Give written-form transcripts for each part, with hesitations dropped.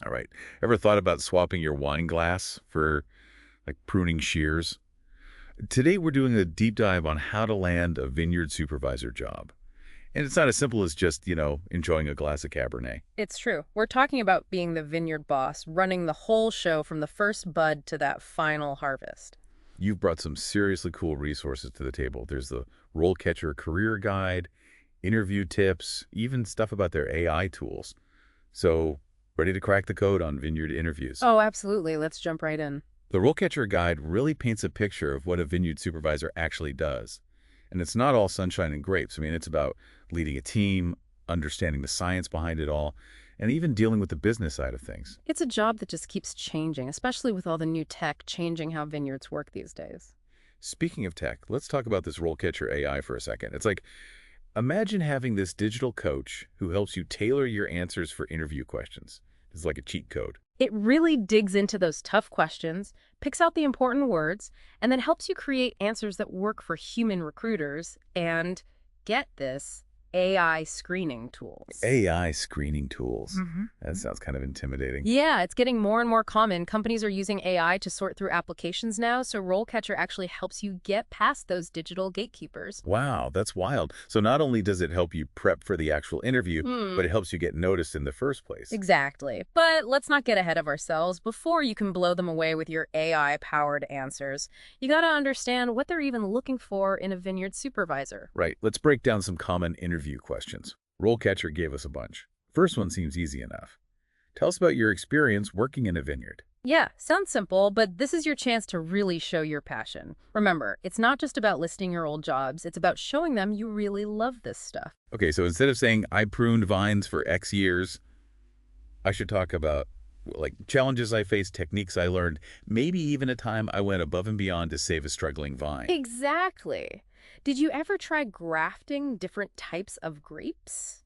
All right. Ever thought about swapping your wine glass for like pruning shears? Today we're doing a deep dive on how to land a vineyard supervisor job. And it's not as simple as just, enjoying a glass of Cabernet. It's true. We're talking about being the vineyard boss, running the whole show from the first bud to that final harvest. You've brought some seriously cool resources to the table. There's the RoleCatcher Career Guide, interview tips, even stuff about their AI tools. So, ready to crack the code on vineyard interviews. Oh, absolutely. Let's jump right in. The RoleCatcher Guide really paints a picture of what a vineyard supervisor actually does. And it's not all sunshine and grapes. I mean, it's about leading a team, understanding the science behind it all, and even dealing with the business side of things. It's a job that just keeps changing, especially with all the new tech changing how vineyards work these days. Speaking of tech, let's talk about this RoleCatcher AI for a second. It's like, imagine having this digital coach who helps you tailor your answers for interview questions. It's like a cheat code. It really digs into those tough questions, picks out the important words, and then helps you create answers that work for human recruiters and, get this, AI screening tools. AI screening tools. Mhm. That sounds kind of intimidating. Yeah, it's getting more and more common. Companies are using AI to sort through applications now, so RoleCatcher actually helps you get past those digital gatekeepers. Wow, that's wild. So not only does it help you prep for the actual interview, but it helps you get noticed in the first place. Exactly. But let's not get ahead of ourselves. Before you can blow them away with your AI-powered answers, you gotta understand what they're even looking for in a vineyard supervisor. Right, let's break down some common interview questions. RoleCatcher gave us a bunch. First one seems easy enough. Tell us about your experience working in a vineyard. Yeah, sounds simple, but this is your chance to really show your passion. Remember, it's not just about listing your old jobs, it's about showing them you really love this stuff. Okay, so instead of saying, I pruned vines for X years, I should talk about like challenges I faced, techniques I learned, maybe even a time I went above and beyond to save a struggling vine. Exactly. Did you ever try grafting different types of grapes?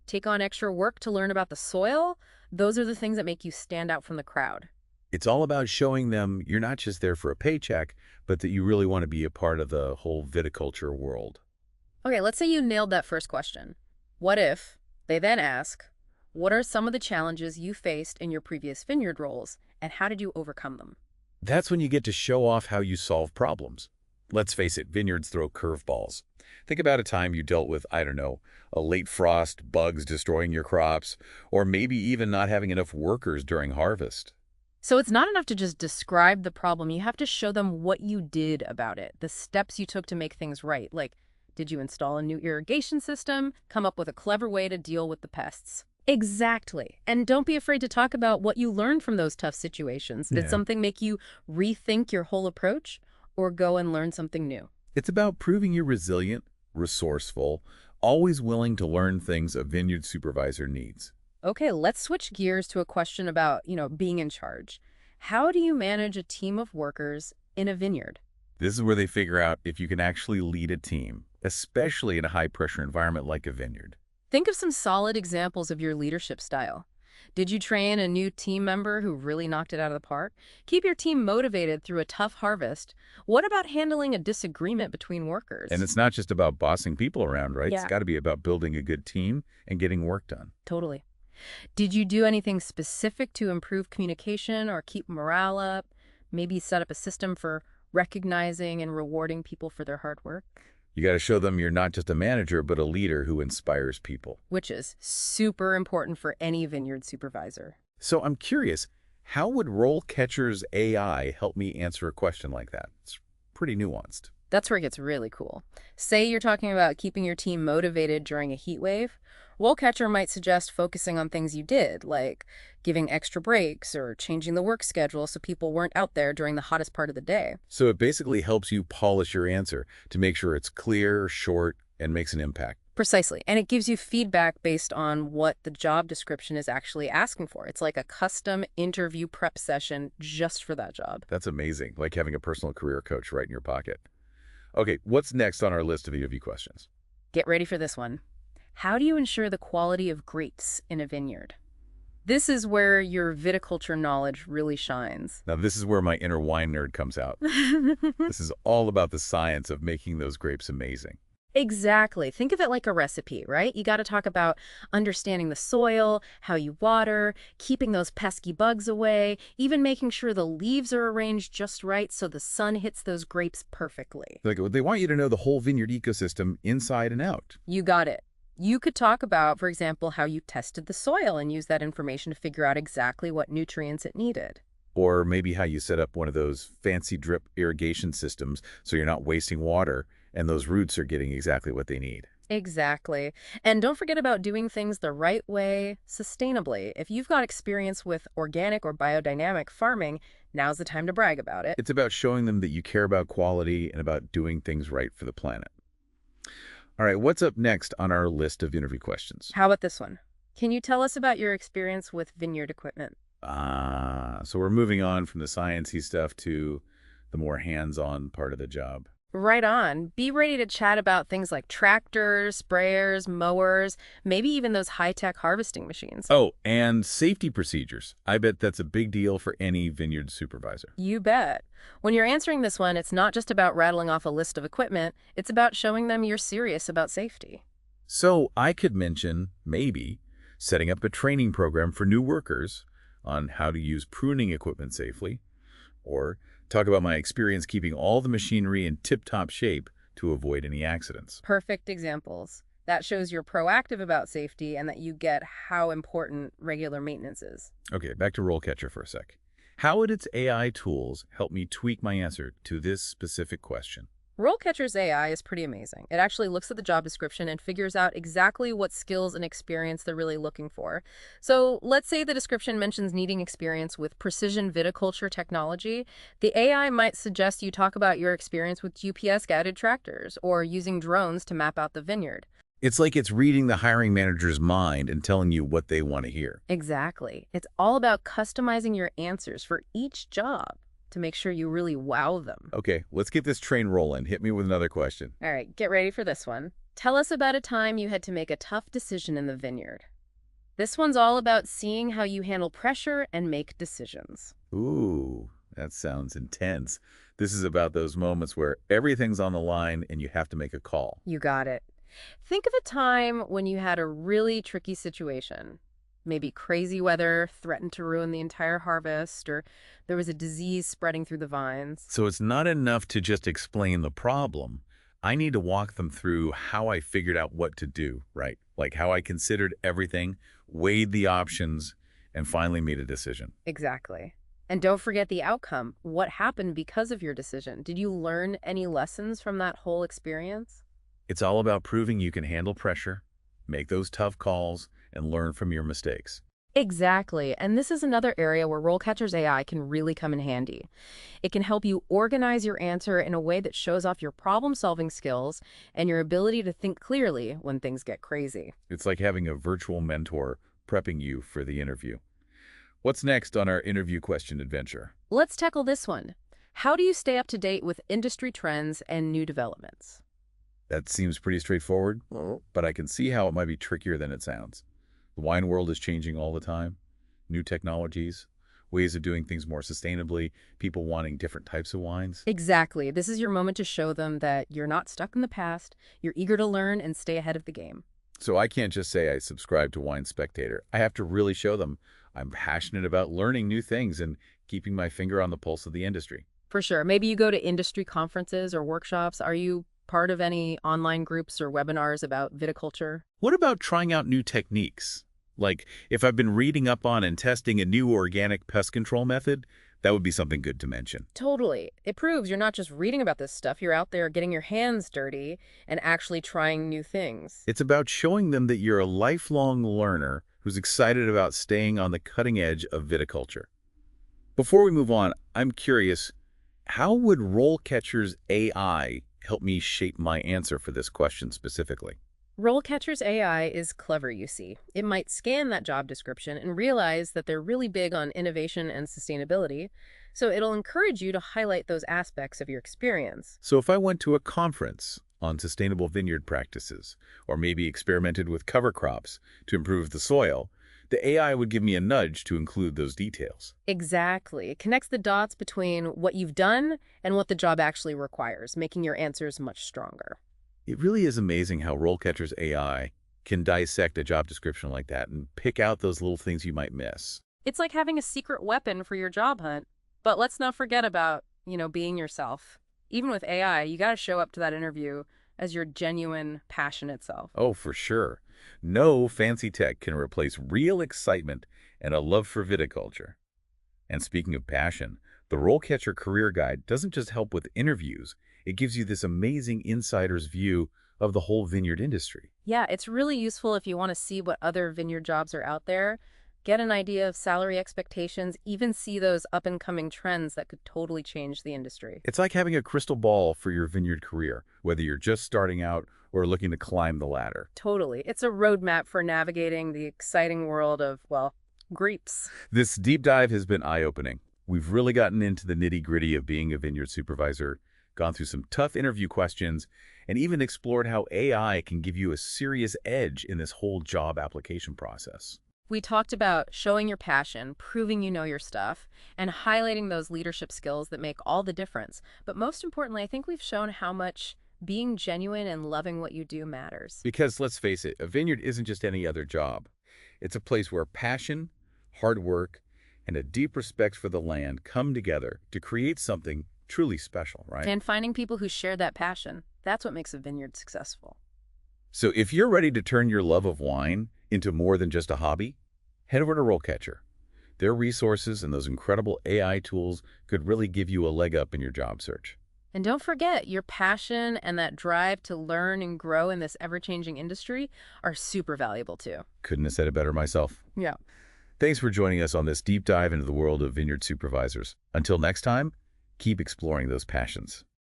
Take on extra work to learn about the soil? Those are the things that make you stand out from the crowd. It's all about showing them you're not just there for a paycheck, but that you really want to be a part of the whole viticulture world. Okay, let's say you nailed that first question. What if they then ask, what are some of the challenges you faced in your previous vineyard roles, and how did you overcome them? That's when you get to show off how you solve problems. Let's face it, vineyards throw curveballs. Think about a time you dealt with, I don't know, a late frost, bugs destroying your crops, or maybe even not having enough workers during harvest. So it's not enough to just describe the problem. You have to show them what you did about it, the steps you took to make things right. Like, did you install a new irrigation system? Come up with a clever way to deal with the pests? Exactly. And don't be afraid to talk about what you learned from those tough situations. Did Yeah. something make you rethink your whole approach or go and learn something new? It's about proving you're resilient, resourceful, always willing to learn things a vineyard supervisor needs. Okay, let's switch gears to a question about, being in charge. How do you manage a team of workers in a vineyard? This is where they figure out if you can actually lead a team, especially in a high-pressure environment like a vineyard. Think of some solid examples of your leadership style. Did you train a new team member who really knocked it out of the park? Keep your team motivated through a tough harvest. What about handling a disagreement between workers? And it's not just about bossing people around, right? It's Yeah. got to be about building a good team and getting work done. Totally. Did you do anything specific to improve communication or keep morale up? Maybe set up a system for recognizing and rewarding people for their hard work? You got to show them you're not just a manager, but a leader who inspires people. Which is super important for any vineyard supervisor. So I'm curious, how would RoleCatcher's AI help me answer a question like that? It's pretty nuanced. That's where it gets really cool. Say you're talking about keeping your team motivated during a heat wave. RoleCatcher might suggest focusing on things you did, like giving extra breaks or changing the work schedule so people weren't out there during the hottest part of the day. So it basically helps you polish your answer to make sure it's clear, short, and makes an impact. Precisely. And it gives you feedback based on what the job description is actually asking for. It's like a custom interview prep session just for that job. That's amazing, like having a personal career coach right in your pocket. Okay, what's next on our list of interview questions? Get ready for this one. How do you ensure the quality of grapes in a vineyard? This is where your viticulture knowledge really shines. Now, this is where my inner wine nerd comes out. This is all about the science of making those grapes amazing. Exactly. Think of it like a recipe, right? You got to talk about understanding the soil, how you water, keeping those pesky bugs away, even making sure the leaves are arranged just right so the sun hits those grapes perfectly. Like, they want you to know the whole vineyard ecosystem inside and out. You got it. You could talk about, for example, how you tested the soil and use that information to figure out exactly what nutrients it needed. Or maybe how you set up one of those fancy drip irrigation systems so you're not wasting water and those roots are getting exactly what they need. Exactly. And don't forget about doing things the right way, sustainably. If you've got experience with organic or biodynamic farming, now's the time to brag about it. It's about showing them that you care about quality and about doing things right for the planet. All right, what's up next on our list of interview questions? How about this one? Can you tell us about your experience with vineyard equipment? So we're moving on from the sciencey stuff to the more hands-on part of the job. Right on. Be ready to chat about things like tractors, sprayers, mowers, maybe even those high-tech harvesting machines. Oh, and safety procedures. I bet that's a big deal for any vineyard supervisor. You bet. When you're answering this one, it's not just about rattling off a list of equipment, it's about showing them you're serious about safety. So I could mention, maybe, setting up a training program for new workers on how to use pruning equipment safely, or talk about my experience keeping all the machinery in tip-top shape to avoid any accidents. Perfect examples. That shows you're proactive about safety and that you get how important regular maintenance is. Okay, back to RoleCatcher for a sec. How would its AI tools help me tweak my answer to this specific question? RoleCatcher's AI is pretty amazing. It actually looks at the job description and figures out exactly what skills and experience they're really looking for. So let's say the description mentions needing experience with precision viticulture technology. The AI might suggest you talk about your experience with GPS-guided tractors or using drones to map out the vineyard. It's like it's reading the hiring manager's mind and telling you what they want to hear. Exactly. It's all about customizing your answers for each job to make sure you really wow them. Okay, let's get this train rolling. Hit me with another question. All right, get ready for this one. Tell us about a time you had to make a tough decision in the vineyard. This one's all about seeing how you handle pressure and make decisions. Ooh, that sounds intense. This is about those moments where everything's on the line and you have to make a call. You got it. Think of a time when you had a really tricky situation. Maybe crazy weather threatened to ruin the entire harvest, or there was a disease spreading through the vines. So it's not enough to just explain the problem. I need to walk them through how I figured out what to do, right? Like how I considered everything, weighed the options, and finally made a decision. Exactly. And don't forget the outcome. What happened because of your decision? Did you learn any lessons from that whole experience? It's all about proving you can handle pressure, make those tough calls, and learn from your mistakes. Exactly. And this is another area where RoleCatcher's AI can really come in handy. It can help you organize your answer in a way that shows off your problem-solving skills and your ability to think clearly when things get crazy. It's like having a virtual mentor prepping you for the interview. What's next on our interview question adventure? Let's tackle this one. How do you stay up to date with industry trends and new developments? That seems pretty straightforward, but I can see how it might be trickier than it sounds. The wine world is changing all the time. New technologies, ways of doing things more sustainably, people wanting different types of wines. Exactly. This is your moment to show them that you're not stuck in the past, you're eager to learn and stay ahead of the game. So I can't just say I subscribe to Wine Spectator. I have to really show them I'm passionate about learning new things and keeping my finger on the pulse of the industry. For sure. Maybe you go to industry conferences or workshops. Are you part of any online groups or webinars about viticulture? What about trying out new techniques? Like, if I've been reading up on and testing a new organic pest control method, that would be something good to mention. Totally. It proves you're not just reading about this stuff, you're out there getting your hands dirty and actually trying new things. It's about showing them that you're a lifelong learner who's excited about staying on the cutting edge of viticulture. Before we move on, I'm curious, how would RoleCatcher's AI help me shape my answer for this question specifically? RoleCatcher's AI is clever, you see. It might scan that job description and realize that they're really big on innovation and sustainability, so it'll encourage you to highlight those aspects of your experience. So if I went to a conference on sustainable vineyard practices, or maybe experimented with cover crops to improve the soil, the AI would give me a nudge to include those details. Exactly. It connects the dots between what you've done and what the job actually requires, making your answers much stronger. It really is amazing how RoleCatcher's AI can dissect a job description like that and pick out those little things you might miss. It's like having a secret weapon for your job hunt. But let's not forget about, being yourself. Even with AI, you got to show up to that interview as your genuine, passionate self. Oh, for sure. No fancy tech can replace real excitement and a love for viticulture. And speaking of passion, the RoleCatcher Career Guide doesn't just help with interviews, it gives you this amazing insider's view of the whole vineyard industry. Yeah, it's really useful if you want to see what other vineyard jobs are out there, get an idea of salary expectations, even see those up-and-coming trends that could totally change the industry. It's like having a crystal ball for your vineyard career, whether you're just starting out or looking to climb the ladder. Totally. It's a roadmap for navigating the exciting world of, well, grapes. This deep dive has been eye-opening. We've really gotten into the nitty-gritty of being a vineyard supervisor, gone through some tough interview questions, and even explored how AI can give you a serious edge in this whole job application process. We talked about showing your passion, proving you know your stuff, and highlighting those leadership skills that make all the difference. But most importantly, I think we've shown how much being genuine and loving what you do matters. Because let's face it, a vineyard isn't just any other job. It's a place where passion, hard work, and a deep respect for the land come together to create something truly special, right? And finding people who share that passion, that's what makes a vineyard successful. So if you're ready to turn your love of wine into more than just a hobby, head over to RoleCatcher. Their resources and those incredible AI tools could really give you a leg up in your job search. And don't forget, your passion and that drive to learn and grow in this ever-changing industry are super valuable too. Couldn't have said it better myself. Yeah. Thanks for joining us on this deep dive into the world of vineyard supervisors. Until next time, keep exploring those passions.